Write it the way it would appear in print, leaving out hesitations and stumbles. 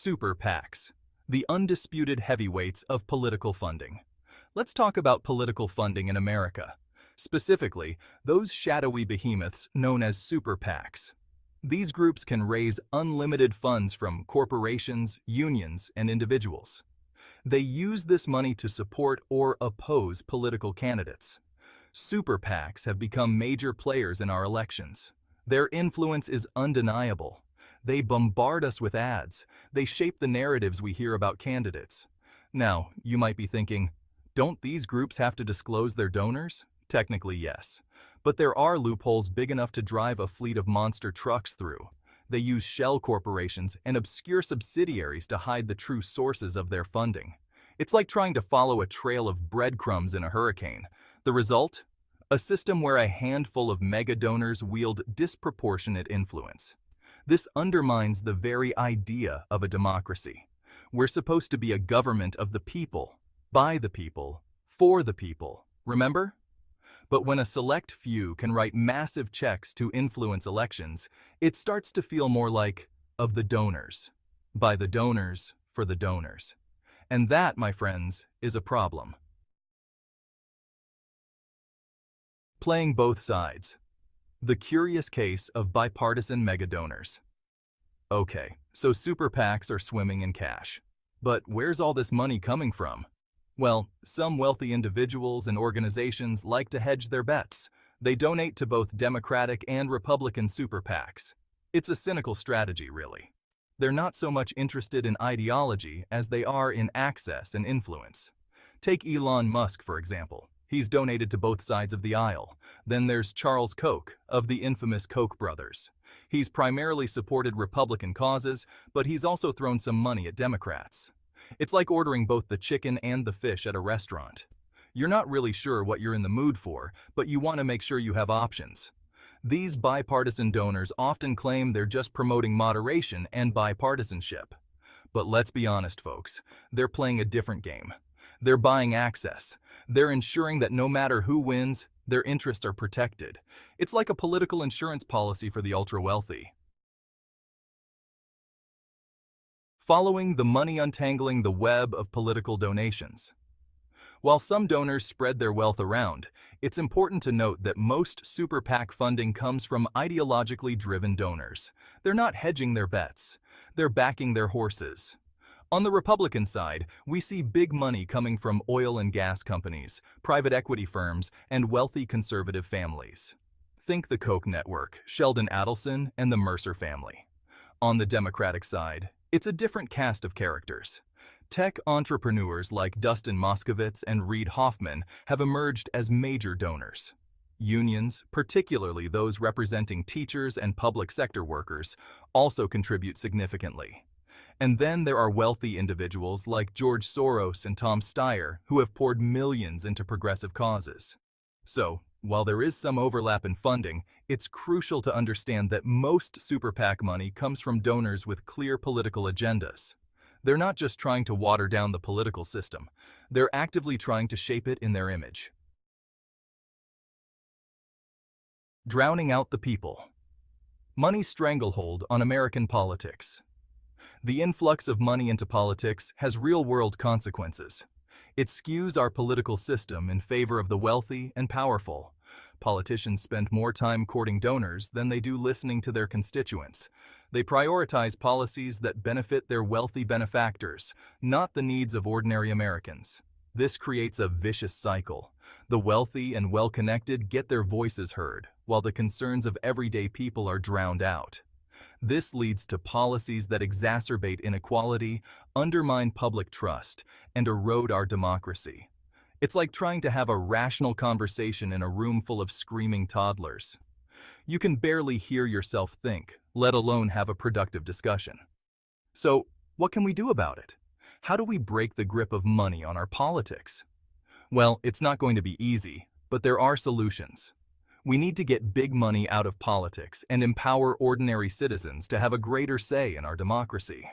Super PACs, the undisputed heavyweights of political funding. Let's talk about political funding in America, specifically those shadowy behemoths known as super PACs. These groups can raise unlimited funds from corporations, unions, and individuals. They use this money to support or oppose political candidates. Super PACs have become major players in our elections. Their influence is undeniable. They bombard us with ads. They shape the narratives we hear about candidates. Now, you might be thinking, don't these groups have to disclose their donors? Technically, yes. But there are loopholes big enough to drive a fleet of monster trucks through. They use shell corporations and obscure subsidiaries to hide the true sources of their funding. It's like trying to follow a trail of breadcrumbs in a hurricane. The result? A system where a handful of mega donors wield disproportionate influence. This undermines the very idea of a democracy. We're supposed to be a government of the people, by the people, for the people. Remember? But when a select few can write massive checks to influence elections, it starts to feel more like of the donors, by the donors, for the donors. And that, my friends, is a problem. Playing both sides. The curious case of bipartisan mega-donors. Okay, so super PACs are swimming in cash. But where's all this money coming from? Well, some wealthy individuals and organizations like to hedge their bets. They donate to both Democratic and Republican super PACs. It's a cynical strategy, really. They're not so much interested in ideology as they are in access and influence. Take Elon Musk, for example. He's donated to both sides of the aisle. Then there's Charles Koch, of the infamous Koch brothers. He's primarily supported Republican causes, but he's also thrown some money at Democrats. It's like ordering both the chicken and the fish at a restaurant. You're not really sure what you're in the mood for, but you want to make sure you have options. These bipartisan donors often claim they're just promoting moderation and bipartisanship. But let's be honest, folks, they're playing a different game. They're buying access. They're ensuring that no matter who wins, their interests are protected. It's like a political insurance policy for the ultra-wealthy. Following the money untangling the web of political donations. While some donors spread their wealth around, it's important to note that most super PAC funding comes from ideologically driven donors. They're not hedging their bets. They're backing their horses. On the Republican side, we see big money coming from oil and gas companies, private equity firms, and wealthy conservative families. Think the Koch network, Sheldon Adelson, and the Mercer family. On the Democratic side, it's a different cast of characters. Tech entrepreneurs like Dustin Moskovitz and Reid Hoffman have emerged as major donors. Unions, particularly those representing teachers and public sector workers, also contribute significantly. And then there are wealthy individuals like George Soros and Tom Steyer who have poured millions into progressive causes. So, while there is some overlap in funding, it's crucial to understand that most super PAC money comes from donors with clear political agendas. They're not just trying to water down the political system, they're actively trying to shape it in their image. Drowning out the people. Money's stranglehold on American politics. The influx of money into politics has real-world consequences. It skews our political system in favor of the wealthy and powerful. Politicians spend more time courting donors than they do listening to their constituents. They prioritize policies that benefit their wealthy benefactors, not the needs of ordinary Americans. This creates a vicious cycle. The wealthy and well-connected get their voices heard, while the concerns of everyday people are drowned out. This leads to policies that exacerbate inequality, undermine public trust, and erode our democracy. It's like trying to have a rational conversation in a room full of screaming toddlers. You can barely hear yourself think, let alone have a productive discussion. So, what can we do about it? How do we break the grip of money on our politics? Well, it's not going to be easy, but there are solutions. We need to get big money out of politics and empower ordinary citizens to have a greater say in our democracy.